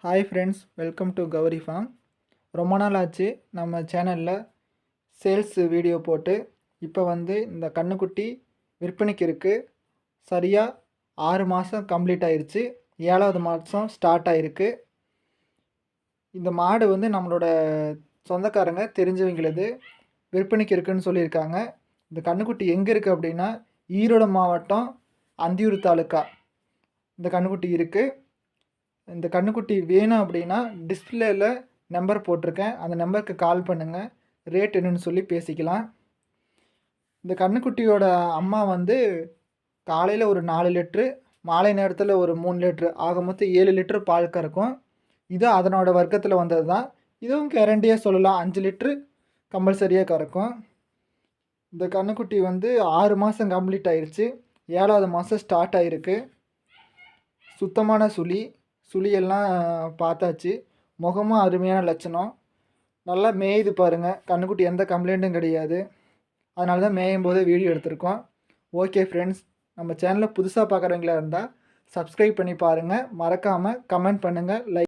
Hi friends, welcome to Gauri farm. ரொம்ப நாள் ஆச்சு நம்ம சேனலில் சேல்ஸ் வீடியோ போட்டு. இப்போ இந்த கன்றுக்குட்டி விற்பனைக்கு இருக்குது. சரியாக 6 மாதம் கம்ப்ளீட் ஆயிடுச்சு. 7வது மாதம் ஸ்டார்ட் ஆகிருக்கு. இந்த மாடு நம்மளோட சொந்தக்காரங்க தெரிஞ்சவங்களது விற்பனைக்கு இருக்குதுன்னு சொல்லியிருக்காங்க. இந்த கன்றுக்குட்டி எங்கே இருக்குது அப்படின்னா, ஈரோடு மாவட்டம் அந்தியூர் தாலுக்கா இந்த கன்றுக்குட்டி இருக்குது. இந்த கன்றுக்குட்டி வேணும் அப்படின்னா டிஸ்பிளேயில் நம்பர் போட்டிருக்கேன், அந்த நம்பருக்கு கால் பண்ணுங்கள். ரேட் என்னன்னு சொல்லி பேசிக்கலாம். இந்த கன்றுக்குட்டியோட அம்மா காலையில் ஒரு 4 லிட்ரு, மாலை நேரத்தில் ஒரு 3 லிட்ரு, ஆக மொத்தம் 7 லிட்ரு பால் கறக்கும். இது அதனோட வர்க்கத்தில் வந்தது தான். இதுவும் கேரண்டியாக சொல்லலாம், 5 லிட்ரு கம்பல்சரியாக கறக்கும். இந்த கன்றுக்குட்டி 6 மாதம் கம்ப்ளீட் ஆயிடுச்சு. 7வது மாதம் ஸ்டார்ட் ஆகிருக்கு. சுத்தமான சுழியெல்லாம் பார்த்தாச்சு. முகமும் அருமையான லட்சணம். நல்லா மேயுது பாருங்கள். கன்றுக்குட்டி எந்த கம்ப்ளைண்ட்டும் கிடையாது. அதனால தான் மேயும் போதே வீடியோ எடுத்திருக்கோம். ஓகே ஃப்ரெண்ட்ஸ், நம்ம சேனலை புதுசாக பார்க்குறவங்களா இருந்தால் சப்ஸ்கிரைப் பண்ணி பாருங்கள். மறக்காமல் கமெண்ட் பண்ணுங்கள், லைக்